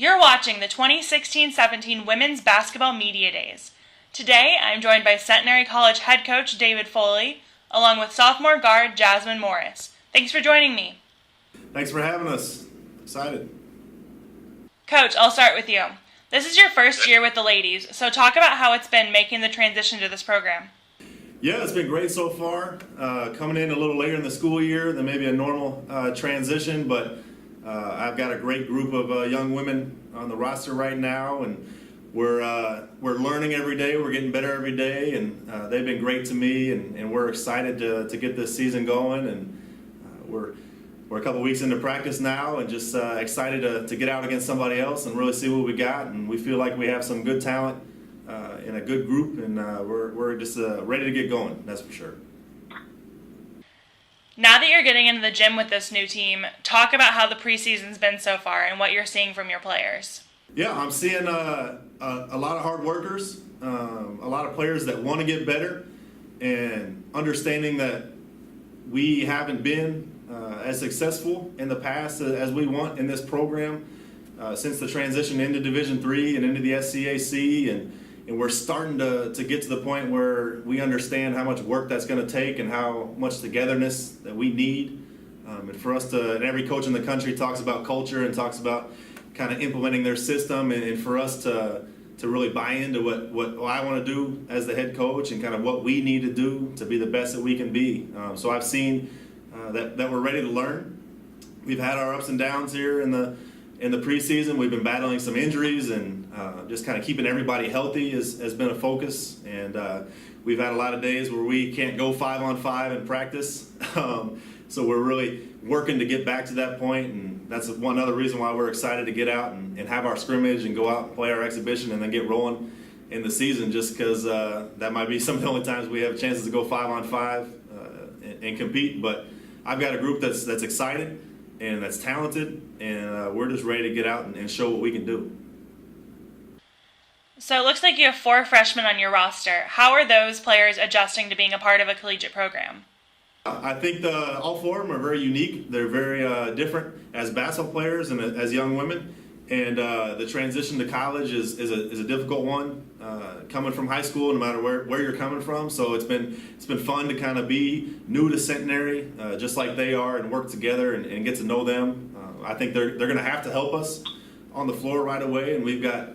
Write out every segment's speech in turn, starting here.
You're watching the 2016-17 Women's Basketball Media Days. Today, I'm joined by Centenary College head coach David Foley, along with sophomore guard Jasmine Morris. Thanks for joining me. Thanks for having us. Excited. Coach, I'll start with you. This is your first year with the ladies, so talk about how it's been making the transition to this program. Yeah, it's been great so far. Coming in a little later in the school year than maybe a normal transition, but I've got a great group of young women on the roster right now, and we're learning every day. We're getting better every day, and they've been great to me, and we're excited to get this season going. And we're a couple weeks into practice now, and just excited to get out against somebody else and really see what we got. And we feel like we have some good talent in a good group, and we're just ready to get going. That's for sure. Now that you're getting into the gym with this new team, talk about how the preseason's been so far and what you're seeing from your players. Yeah, I'm seeing a lot of hard workers, a lot of players that want to get better, and understanding that we haven't been as successful in the past as we want in this program since the transition into Division III and into the SCAC, and we're starting to get to the point where we understand how much work that's going to take and how much togetherness that we need. And for us and every coach in the country talks about culture and talks about kind of implementing their system, and for us to really buy into what I want to do as the head coach and kind of what we need to do to be the best that we can be. So I've seen that we're ready to learn. We've had our ups and downs here in the preseason. We've been battling some injuries, and just kind of keeping everybody healthy has been a focus. And we've had a lot of days where we can't go 5-on-5 in practice. So we're really working to get back to that point, and that's one other reason why we're excited to get out and have our scrimmage and go out and play our exhibition and then get rolling in the season, just because that might be some of the only times we have chances to go 5-on-5 and compete. But I've got a group that's excited and that's talented, and we're just ready to get out and show what we can do. So it looks like you have 4 freshmen on your roster. How are those players adjusting to being a part of a collegiate program? I think all 4 of them are very unique. They're very different as basketball players and as young women. And the transition to college is a difficult one, coming from high school, no matter where you're coming from. So it's been fun to kind of be new to Centenary, just like they are, and work together and get to know them. I think they're going to have to help us on the floor right away, and we've got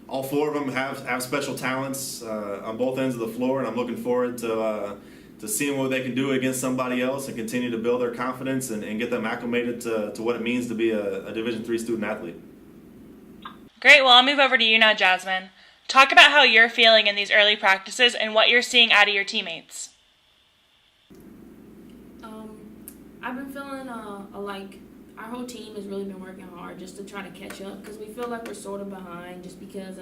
all 4 of them have special talents on both ends of the floor, and I'm looking forward to seeing what they can do against somebody else and continue to build their confidence and get them acclimated to what it means to be a Division III student athlete. Great. Well, I'll move over to you now, Jasmine. Talk about how you're feeling in these early practices and what you're seeing out of your teammates. I've been feeling like our whole team has really been working hard just to try to catch up, because we feel like we're sort of behind just because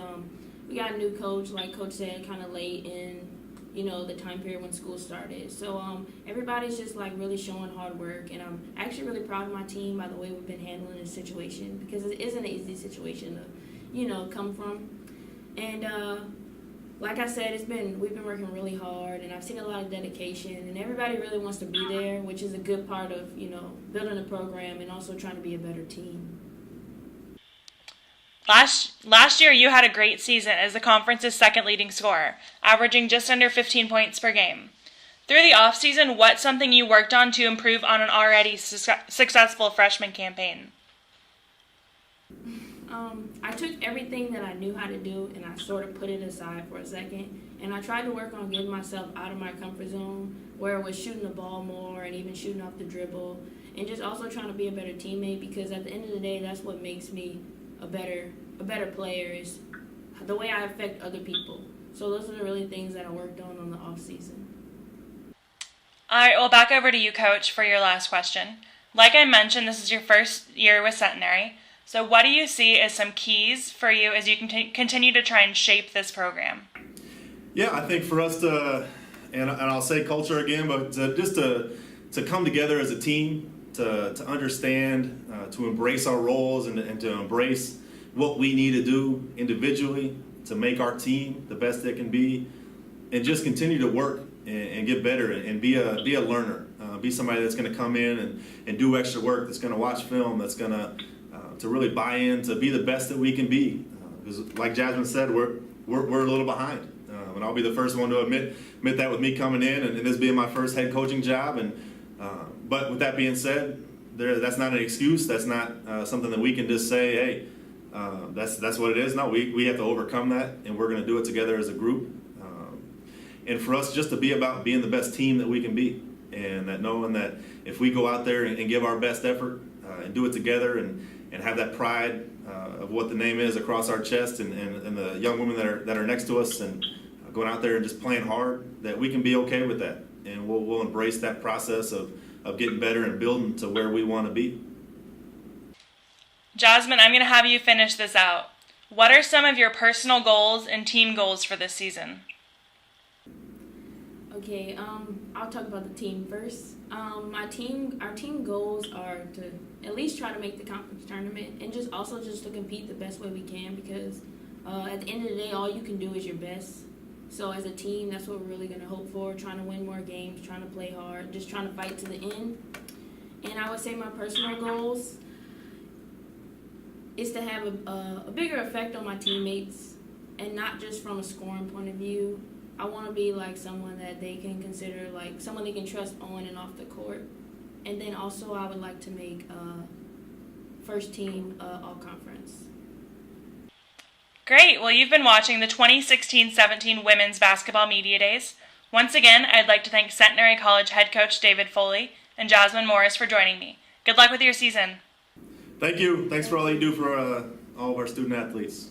we got a new coach, like Coach said, kind of late in the time period when school started. So everybody's just like really showing hard work, and I'm actually really proud of my team by the way we've been handling this situation, because it isn't an easy situation to come from. And like I said, we've been working really hard, and I've seen a lot of dedication, and everybody really wants to be there, which is a good part of building a program and also trying to be a better team. Last year, you had a great season as the conference's second leading scorer, averaging just under 15 points per game. Through the offseason, what's something you worked on to improve on an already successful freshman campaign? I took everything that I knew how to do, and I sort of put it aside for a second, and I tried to work on getting myself out of my comfort zone, where it was shooting the ball more and even shooting off the dribble, and just also trying to be a better teammate, because at the end of the day, that's what makes me a better player, is the way I affect other people. So those are the really things that I worked on the off season. All right, well, back over to you, Coach, for your last question. Like I mentioned, this is your first year with Centenary. So what do you see as some keys for you as you continue to try and shape this program? Yeah, I think for us to, and I'll say culture again, but to come together as a team, to understand, to embrace our roles, and to embrace what we need to do individually to make our team the best it can be, and just continue to work and get better and be a learner, be somebody that's going to come in and do extra work, that's going to watch film, that's going to to really buy in, to be the best that we can be. Because like Jasmine said, we're a little behind. And I'll be the first one to admit that with me coming in and this being my first head coaching job. But with that being said, that's not an excuse. That's not something that we can just say, hey, that's what it is. No, we have to overcome that, and we're going to do it together as a group. And for us just to be about being the best team that we can be, and that knowing that if we go out there and give our best effort and do it together and have that pride of what the name is across our chest and the young women that are next to us and going out there and just playing hard, that we can be okay with that. And we'll embrace that process of getting better and building to where we want to be. Jasmine, I'm going to have you finish this out. What are some of your personal goals and team goals for this season? Okay, I'll talk about the team first. Our team goals are to at least try to make the conference tournament and just to compete the best way we can, because at the end of the day, all you can do is your best. So as a team, that's what we're really going to hope for, trying to win more games, trying to play hard, just trying to fight to the end. And I would say my personal goals is to have a bigger effect on my teammates, and not just from a scoring point of view. I want to be like someone that they can consider like someone they can trust on and off the court. And then also I would like to make first team all-conference. Great. Well, you've been watching the 2016-17 Women's Basketball Media Days. Once again, I'd like to thank Centenary College head coach David Foley and Jasmine Morris for joining me. Good luck with your season. Thank you. Thanks for all you do for all of our student athletes.